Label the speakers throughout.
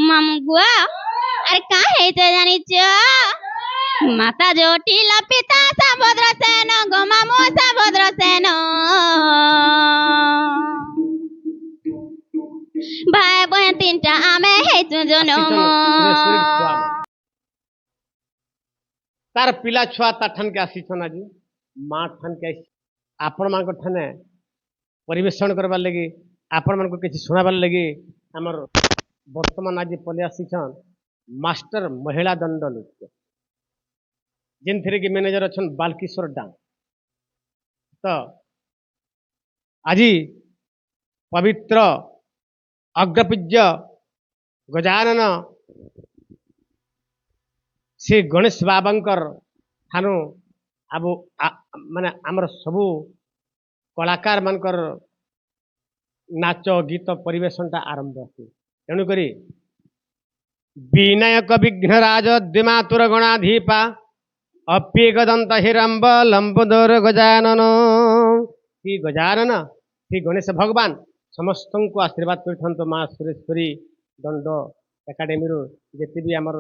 Speaker 1: মামু গুয়া আরে কা হইতে জানিছ মাতা জটিল পিতা সাভদ্র সেন গো মামু সাভদ্র সেন ভাই বোন তিনটা আমি হেইছু জনম
Speaker 2: तार पिला छुआ ता ठन के आसीछन आज माँ ठन के आपण मान ठने परिवेशन करबार लगी आपण मान किसी सुनाबार लगी आमर वर्तमान आज पलि आसीछन मास्टर महिला दंड नृत्य जिन थरे की मैनेजर अच्छन बालकिशोर डांग तो आज पवित्र अग्रपूज्य गजानन श्री गणेश बाबांकर थानु अब माने आमर सबू कलाकार मानकर नाच गीत परिवेशन टा आरंभ है तेणुक विनायक विघ्नराज द्विमातुर गणाधीपा अप्येकदंत हिरंब लंबोदर गजानन श्री गजानन श्री गणेश भगवान समस्त को आशीर्वाद कर माँ सुरेश्वरी दंड एकाडेमी जिते भी आमर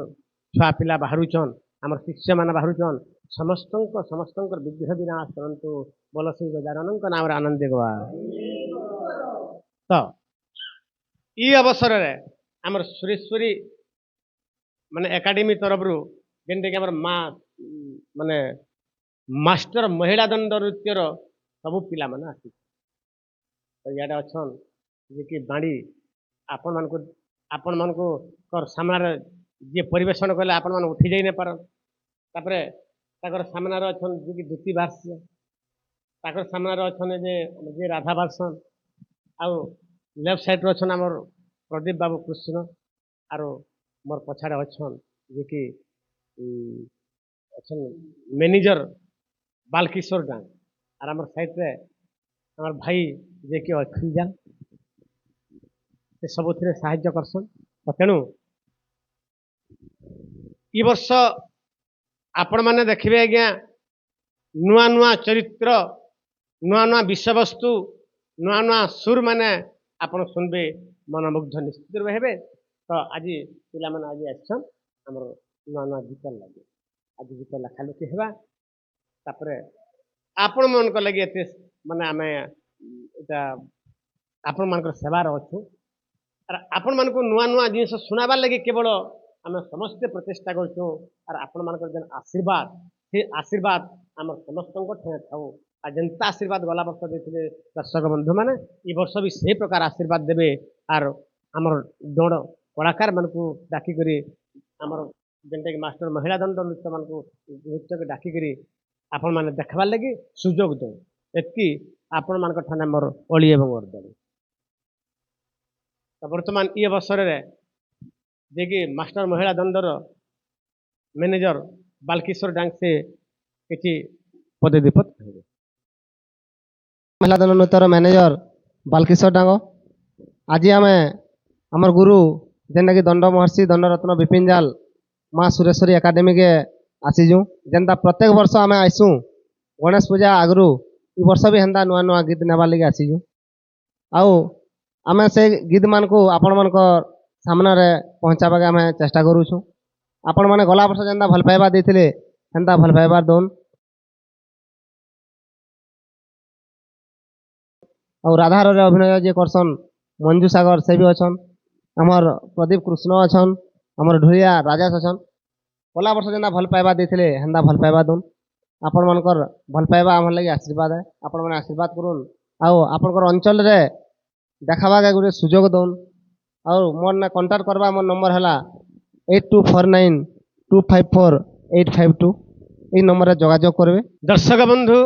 Speaker 2: छुआ पिला बाहरुचन आमर शिष्य मान बाहरुचन समस्त विघ्न विनाश करंतु बोल श्री गजानन नाम आनंद गवा तो ये अवसर रे आमर सुरेश्वरी माने एकाडेमी तरफ रु जेनते कि आमर माँ माने मास्टर महिला दंड नृत्यर सबू पिला माने आसी तो याडे अछन जे कि बाणी आपण मानको कर सामना जे परिवेशन कले आपण मान उठी जाई न पार तापरे ताकर सामना रे अछन जे कि द्वितीय भाष्य ताकर सामना रे अछन जे राधा भाषण आ लेफ्ट साइड रे अछन हमर प्रदीप बाबू कृष्ण आरो मोर पछाड़े अछन जे कि अछन मैनेजर बालकिशोर डांग आर हमर साइड रे हमर भाई जे कि अखिल जान से सबुथिरे सहायता करसन तेणु ई वर्ष आपण माने देखिबे आज्ञा नुआ नुआ चरित्र नुआ नुआ विषय वस्तु नुआ नुआ सुर माने आपण सुनबे मनमुग्ध निश्चित हेबे तो आज पिला माने आज आछन हमर नुआ नुआ गीत लागे आज गीत लेखा लेखि हेबा तापरे आपण मन को लगे एते माने आमे एटा आपण मन को सेवार अछु और आपण मन को नुआ नुआ जिनिस सुनाबार लगे केवल आम समस्ते प्रचेषा कर आपण मान आशीर्वाद से आशीर्वाद आम समस्त था जेनता आशीर्वाद गला वर्ष देते दर्शक बंधु मैंने ये वर्ष भी से प्रकार आशीर्वाद देवे आर आमर दौड़ कलाकार मान को डाकिक आमर जेनटा कि मास्टर महिला दंड नृत्य मान को नृत्य को डाकिक आपण मैंने देखबार लगे सुजोग दो एति आपण मान ठाने मोर अली एवं अर्दली तो वर्तमान ये अवसर जे मास्टर महिला दंडर मैनेजर बालकिशोर डांग से किसी पदे दीपत
Speaker 3: महिला दंड नृत्यर मैनेजर बालकिशोर डांग आज आम आमर गुरु जेनटा कि दंड महर्षि दंड रत्न विपिन जाल माँ सुरेश्वरी एकाडेमी के आसीजु जेनता प्रत्येक वर्ष आम आसू गणेश पूजा आगु ई वर्ष भी हेन्ता नुआ नुआ गीत नेबार लगे आसीजु आउ आम से गीत मान को आपण मान सामना रे पहुँचाबा आम चेष्टा करूँ आपण मैंने गला वर्ष जेनता भल पाइबा देथिले हेन्ता भल पाइबार दौन और राधार अभिनय जे करसन मंजू सागर से भी अच्छन आमर प्रदीप कृष्ण अच्छन आमर ढोलिया राजेश अच्छन गला वर्ष जेनता भल पाइबा देथिले हेन्ता भल पाइबा दौन आपण मानकर भल पाइबा आम लगे आशीर्वाद है आपण मैंने आशीर्वाद करूँ आउ आपणकर अंचल रे देखाबा के गोटे सुजोग दौन और मोर ना कांटेक्ट करबा मोर नंबर है 8249254852 ये नंबर जोगाजोग करबे।
Speaker 2: दर्शक बंधु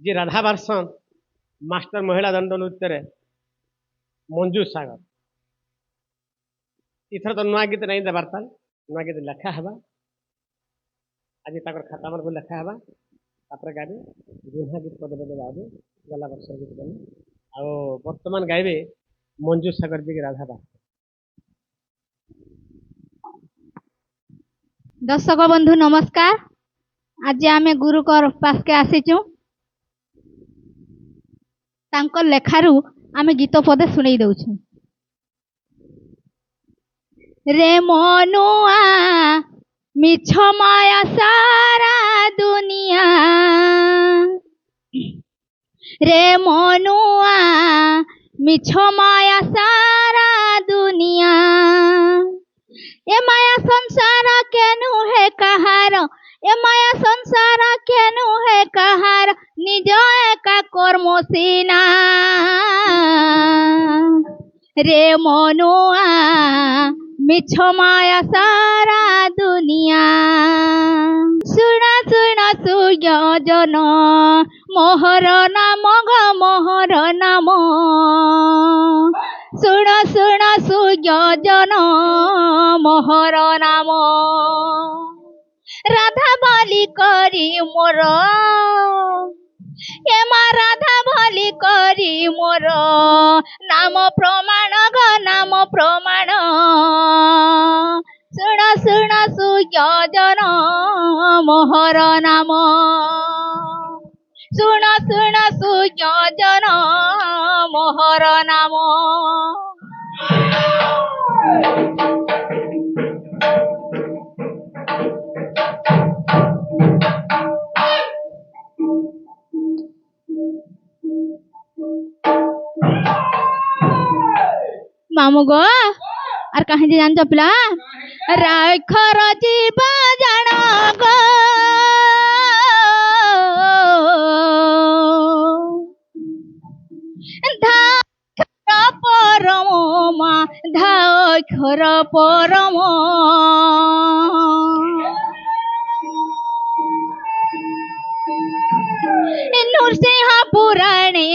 Speaker 2: जी राधा वर्षन मास्टर महिला दंड नृत्य रे मंजू सागर इथर तो नुआ गीत नहीं देबार ताल नुआ गीत लेखा हेबा आज ताकर खाता मन को लेखा हेबा तापर गाबे दुहा गीत पद पद गाबे गला वर्ष गीत गाबे आ वर्तमान गाइबे मंजू सागर जी की राधा बा।
Speaker 1: दर्शक बंधु नमस्कार आज आम गुरुकर पास के आसीचु तांकर लेखारू आम गीत पदे सुनै दउछु। रे मनुआ मिछ माया सारा दुनिया रे मनुआ मिछ माया सारा दुनिया ए माया संसार केनु है कहार ए माया संसार केनु है कहार निज एका कर्म सीना रे मनुआ मिछ माया सारा दुनिया सुना सुना सुयोजन मोहर नाम ग मोहर नाम सुन सुन सुयोजन मोहर नाम राधा बलि करी मोर ए मा राधा बलि करी मोर नाम प्रमाण ग नाम प्रमाण सुन सुन सुयोजन मोहर नाम सुन सुन सुयोजन मोहर नाम मामू गो और कहीं जान चपला राखर जीव जान गो धाखर परम मा धाखर परम नृसिंह पुराणे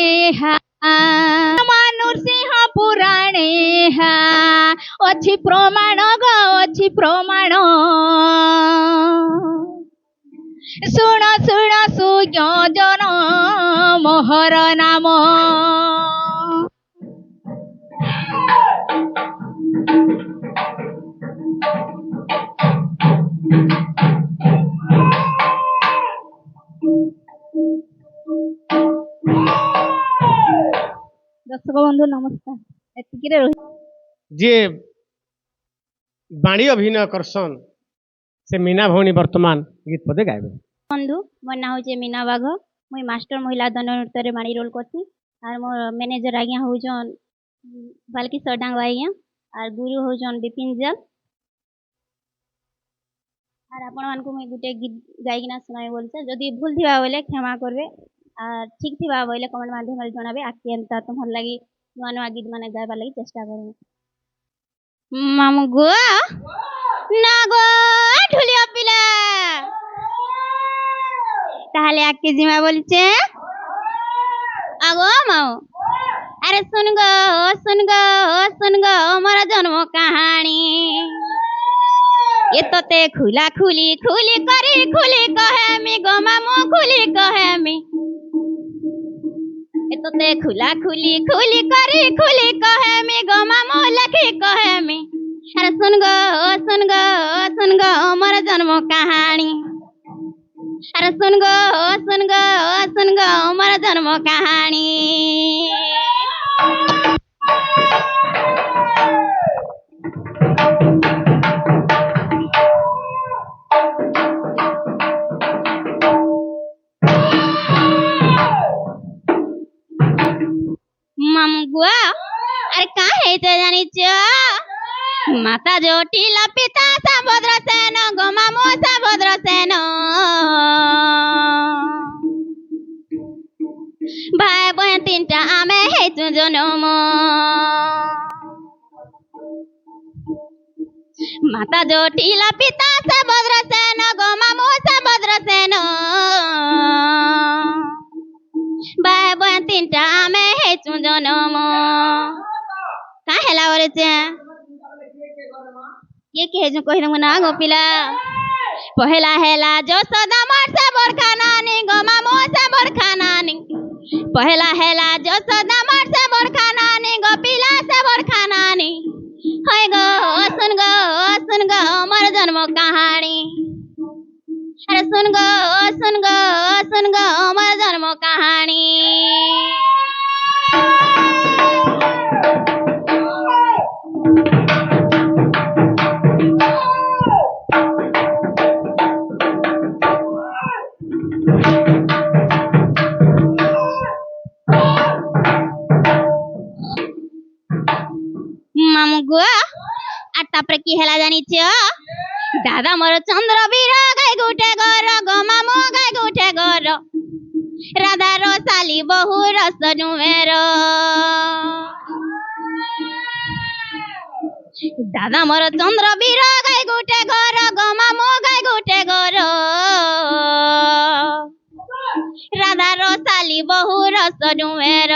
Speaker 1: नृसिंह पुराणे अच्छी प्रमाण ग अच्छी प्रमाण सुन सुन सुयोजन मोहर नाम दर्शक बंधु नमस्कार एतिकिरे रही
Speaker 2: जे बाणी अभिनय करसन से मीना भौणी वर्तमान गीत पदे गाइबे।
Speaker 1: बंधु मोर ना होचे मीना बाघ मुई मास्टर महिला दंड नृत्य रे बाणी रोल करती और मोर मैनेजर आज्ञा होजन बालकी सडांग आज्ञा और गुरु होजन विपिन जल और आपण मानकु मुई गुटे गीत गाइकिना सुनाई बोलछे जदि भूल थिबा बोले क्षमा करबे और ठीक थिबा बोले कमेंट माध्यम रे जणाबे आके एंता तुम लगी नुआ नुआ गीत माने गाइबा लगी चेष्टा करबे मामू गो ना गो ढुलिया पिला তাহলে আজকে জিমা বলছে আগো মাও আরে শুন গো আমার জন্ম কাহানি এততে খুলা খুলি খুলি করে খুলি কহে আমি গো মামু খুলি কহে আমি এততে খুলা খুলি খুলি করে খুলি কহে আমি গো মামু লেখি কহে আমি আরে শুন গো আমার জন্ম কাহানি अरे सुन गो हमारा जन्म कहानी मामुआ अरे का है ते जानी छ माता जोटिला पिता सबद्र सेन गो मामू सबद्र सेन भाई बहन तीनटा आमे हेतु जनम माता जोटिला पिता सबद्र सेन गो मामू सबद्र सेन भाई बहन तीनटा आमे हेतु जनम का हेला बोले छे ये के जो कहि दम ना गो पिला पहला हेला जसोदा मोर से बरखाना नी गो मामू से बरखाना नी पहला हेला जसोदा मोर से बरखाना नी गो पिला से बरखाना नी हाय गो सुन गो मोर जन्म कहानी अरे सुन गो मोर जन्म कहानी ମାମୁଁ আর তারপরে কি হেলা জানিছ দাদা মোর চন্দ্র বীর গাই গুটে গর গো মামু গাই গুটে গর রাধার সালি বহু রস জুমের দাদা মোর চন্দ্র বীর গাই গুটে গর গো মামু গাই গুটে গর রাধার সালি বহু রস জুমের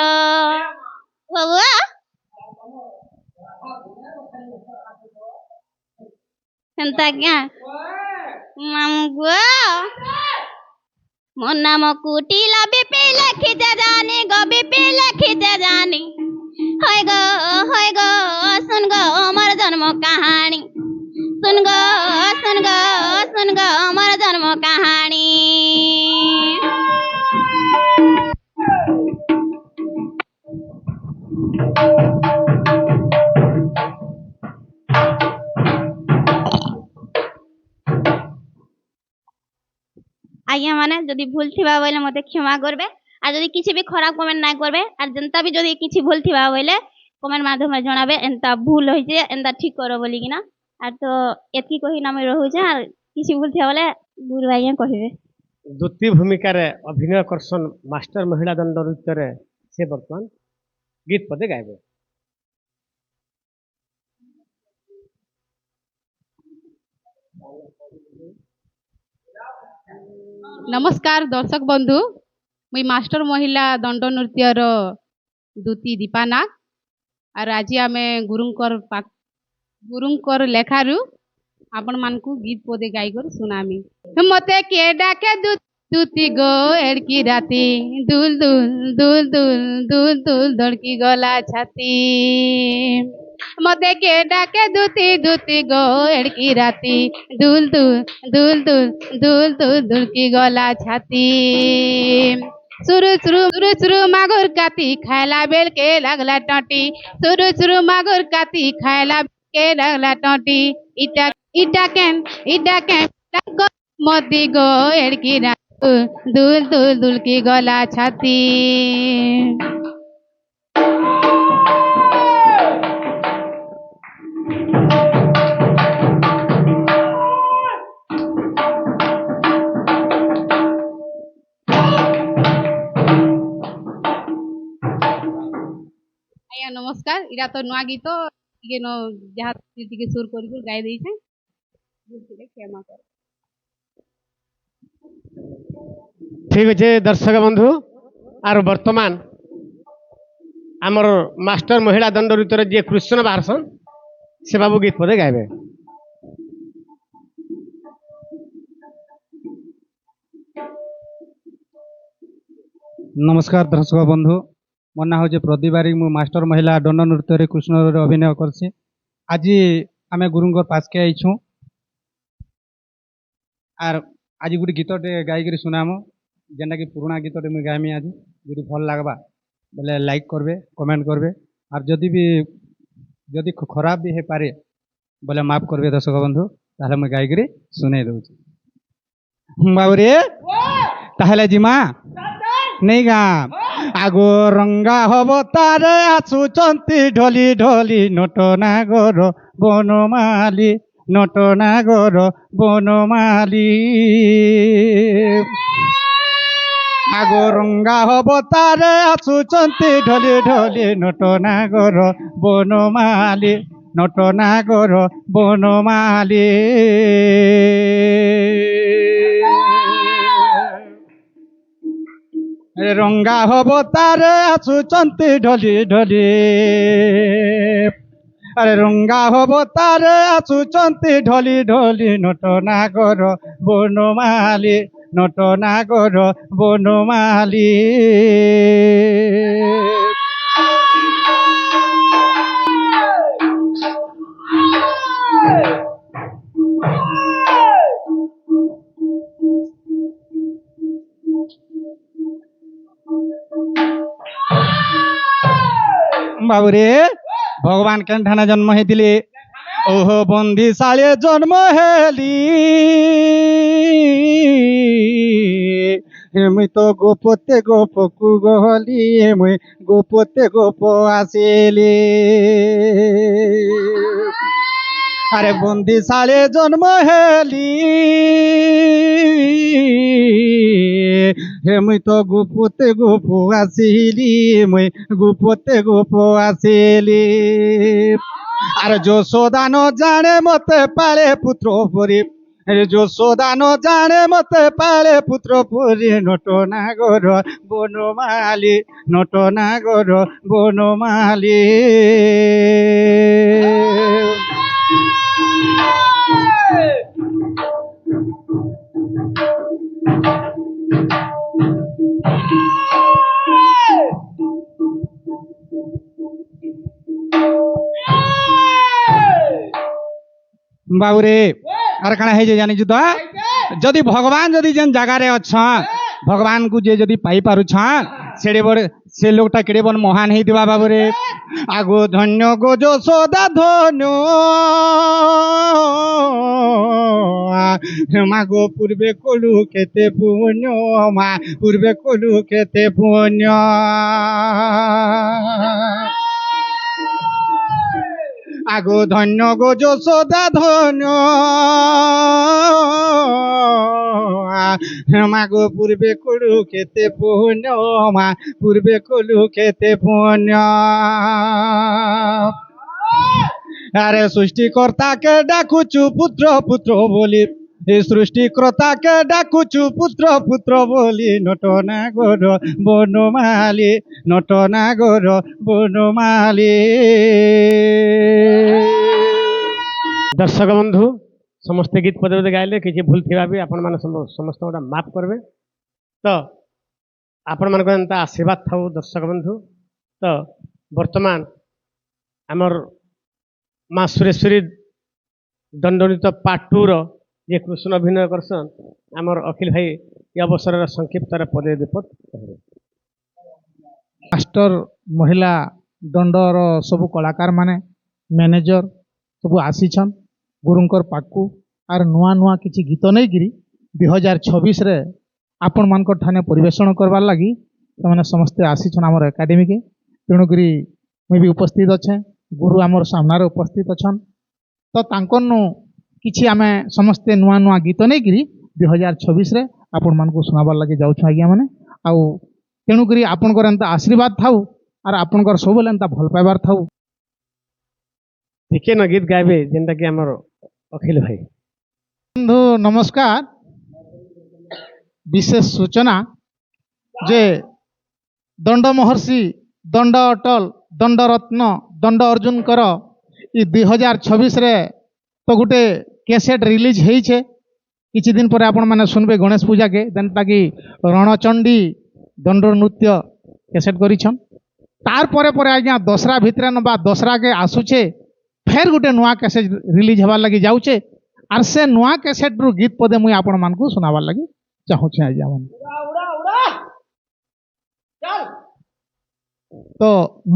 Speaker 1: হেন্তা ক্যা মামু ମୋ ନାମ କୁଟିଲା ବିପି ଲେଖିତେ ଜାନି ଗো ବିପି ଲେଖିତେ ଜାନି ହଇ ଗো ଶୁନ ଗୋ ମୋର ଜନ୍ମ କାହାଣୀ ଶୁନ ଗୋ ମୋର ଜନ୍ମ କାହାଣୀ আজ্ঞা মানে যদি ভুল থিবা বলে মতে ক্ষমা করবে আর যদি কিছু বি খারাপ কমেন্ট না করবে আর যেনতা বি যদি কিছু ভুল থিবা বলে কমেন্ট মাধ্যমে জনাবে এনতা ভুল হয়েছে এনতা ঠিক করো বলি কিনা আর তো এতকি কহি না আমি রহুছে আর কিছু ভুল থিবা বলে গুরু আজ্ঞা কহিবে
Speaker 2: দ্বিতীয় ভূমিকার অভিনয় করছেন মাস্টার মহিলা দণ্ড নৃত্যরে সে বর্তমান গীত পদে গাইবে
Speaker 4: नमस्कार दर्शक बंधु मुई मास्टर महिला दंड नृत्यर दूती दीपा नाग और आज आम गुरुंकर लेखारू आपण मानकू गीत पदे गाईकर सुनामी मते के डाके दूती गो एड़की राती दुल दुल दुल दुल दुल दुल धड़की गला छाती मते के डाके दूती गो एड़की राती दुल दुल दुल दुल दुल दुल दुलकी गला छाती सुरु मागुर काती खायला बेल के लागला टटी सुरु मागुर काती खायला के लागला टटी इटा केन मती गो एड़की राती दुल दुल दुलकी गला छाती नमस्कार इरा तो नुआ गीत टिके न जहाँ टिके सुर कर गाई दी छे क्षमा कर
Speaker 2: ठीक अच्छे दर्शक बंधु आर वर्तमान आमर मास्टर महिला दंड नृत्य जी कृष्ण बाहरसन से बाबू गीत पदे गाइबे
Speaker 5: नमस्कार दर्शक बंधु मो ना हूँ प्रदीप बारिक मु मास्टर महिला दंड नृत्य कृष्ण अभिनय करसी आज आम गुरुंर पास के आईछू आर आज गोटे गीत गायक सुनाम जेनटा कि पुराना गीत मुझे गायमी आज जो भल लगवा बोले लाइक करबे कमेंट करबे और जदि खराब भी हो पारे बोले माफ करबे दर्शक बंधु ताहले मुझे गायक सुनै दउछि बाबुरे ताहले जिमा नहीं गा आगो रंगा हब तारे आसुचंती ढोली ढोली नटनागर बनमाली नटनागर बनमाली आगो रंगा हब तारे आसुचंती ढोली ढोली नटनागर बनमाली नटनागर बनमाली रंगा हब तारे आसुचंती ढोली ढोली अरे रंगा हब तारे आसुचंती ढोली ढोली नटनागर बनमाली नटनागर बनमाली बाबुरे भगवान के ठाना जन्म होते ओहो बंदीशाले जन्म हेली মুই তো গোপতে গোপকু গলি মুই গোপতে গোপ আসিলি আরে বন্দিশালে জন্ম হেলি হে মুই তো গোপতে গোপ আসিলি মুই গোপতে গোপ আসিলি আর যশোদা ন জানে মতে পালে পুত্র পরি যশোদা ন জানে মতে পালে পুত্র পরি নটনাগর বনমালী নটনাগর বনমালী বাবুরে আর কাଣା হয়েছে জানিছু তো যদি ভগবান যদি যেন জায়গায় অছন ভগবান কু যে যদি পাই পারুছন সেড়ে বড় সে লোকটা কেড়ে বড় মহান হইতিবা বাবুরে আগো ধন্য গো যশোদা ধন্য মা গো পূর্বে কলু খেতে পুণ্য মা পূর্বে কলু খেতে পুণ্য আগো ধন্য গো যশোদা ধন্য মা গো পূর্বে কলু খেতে পুণ্য মা পূর্বে কলু খেতে পুণ্য আরে সৃষ্টিকর্তাকে ডাকুচু পুত্র পুত্র বলি সৃষ্টিকর্তাকে ডাকুচু পুত্র পুত্র বলি নটনাগর বনমালী নটনাগর বনমালী
Speaker 2: दर्शक बंधु समस्ते गीत पदे पदे गाइले किसी भूल थिबा भी आपण माने समस्त गोटा माफ करबे तो आपण मान एंता आशीर्वाद थाउ दर्शक बंधु तो वर्तमान आमर माँ सुरेश्वरी दंडनीत पार्ट 2 रो जे कृष्ण अभिनय करसन आमर अखिल भाई ये अवसर संक्षिप्त पदे विपद
Speaker 6: मास्टर महिला दंडर सब कलाकार माने मैनेजर सब आसीछन गुरुंकर पाकू आर नुआ नुआ किछि गीत नहीं गिरी 2026 रे आपण मानक ठाने परिवेषण करबार लगी से समस्ते आसीछन आमर एकाडेमी के तेणुकरी मुई भी उपस्थित अच्छे गुरु आमर सामने उपस्थित अच्छन तो तांकनु किछि आमे समस्ते नुआ नुआ गीत नहीं गिरी 2026 रे आपण मानक सुनाबार लगी जाउछ आज्ञा माने आउ तेणुकरी आपणकर एंता आशीर्वाद थाउ आर आपणकर सब एंता भल पाइबार थाउ
Speaker 2: ठीक है न गीत गाइबे जेनटा कि आमर अखिल भाई
Speaker 6: बंधु नमस्कार विशेष सूचना जे दंड महर्षि दंड अटल दंड रत्न दंड अर्जुन कर 2026 रे तो गोटे कैसेट रिलीज होइछे किछि दिन पर आपण माने सुनबे गणेश पूजा के जेनटा कि रणचंडी दंड नृत्य कैसेट करिछन तार परे परे आज्ञा दसरा भितरे न बा दसरा के आसुछे फेर गोटे नुआ कैसेट रिलीज होबार लगी जाउछे आर से नुआ कैसेट रु गीत पदे मुई आपण मानकु सुनाबार लगी चाहूछे आज्ञा मन तो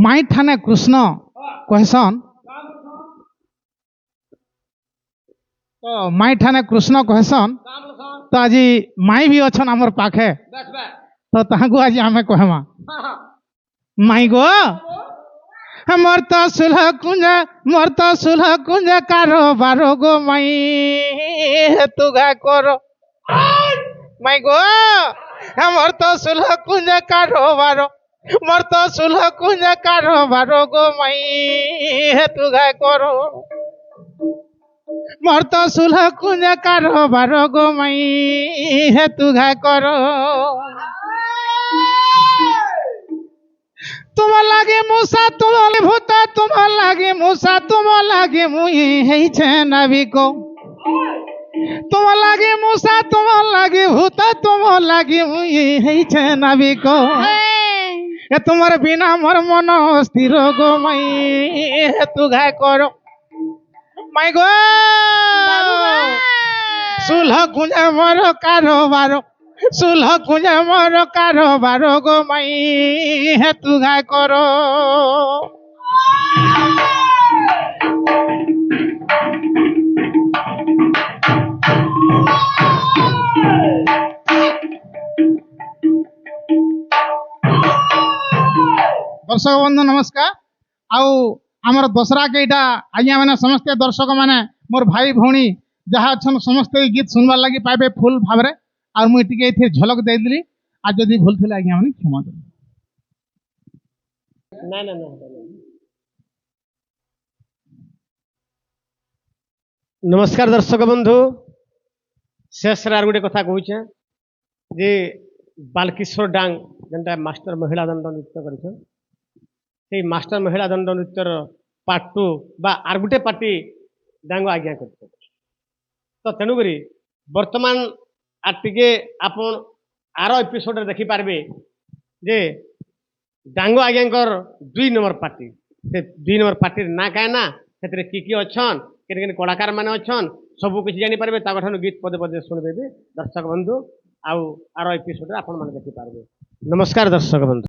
Speaker 6: माई ठाने कृष्ण कहसन तो माई ठाने कृष्ण कहसन तो आज माई भी अच्छन आमर पाखे तो ताकू आज आमे कहमा माई गो मोर तो सुलह कुंज कारोबार गो माई तू गा करो माई गो मोर तो सुलह कुंज कारोबार मोर तो सुलह कुंज कारोबार गो माई तू गा करो मोर तो सुलह कुंज कारोबार गो माई तू गा करो तुम लागे मूसा तुम भूता तुम लागे मूसा तुम लागे मुई है नाविको तुम लागे मूसा तुम लागे भूता तुम लागे मुई है नाविको ए तुम्हारे बिना मोर मन स्थिर गो माई तू घाय करो माई गो सुलह कुंज मोर कारोबार सुलह कुंज मोर कारोबार गो माई है तू घाय करो दर्शक बंधु नमस्कार आउ आमर दशरा के इटा आज्ञा मैंने समस्ते दर्शक मैंने मोर भाई भौणी जहाँ अच्छा समस्ते गीत सुनवार लगी पाइबे फुल भाव में और मुझे टे झलक देदेली आज जदि भूल थे आज्ञा मैंने क्षमा देवी।
Speaker 2: ना ना ना नमस्कार दर्शक बंधु शेष आर गोटे कथा कहूचे जे बालकिशोर डांग जेनटा मास्टर महिला दंड नृत्य कर मास्टर महिला दंड नृत्यर पार्ट 2 बा आर गोटे पार्टी डांग आज्ञा कर तो तेणुक बर्तमान आटे आपण आर एपिसोड देखिपारे जे डांग आज्ञा 2 नंबर पार्टी से 2 नंबर पार्टी ना क्या ना से कि अच्छन के कलाकार मैंने अच्छन सबू किसी जानीपारे गीत पदे पदे शुणबे दर्शक बंधु आउ आर एपिसोड आपण मैंने देखिपारे। नमस्कार दर्शक बंधु।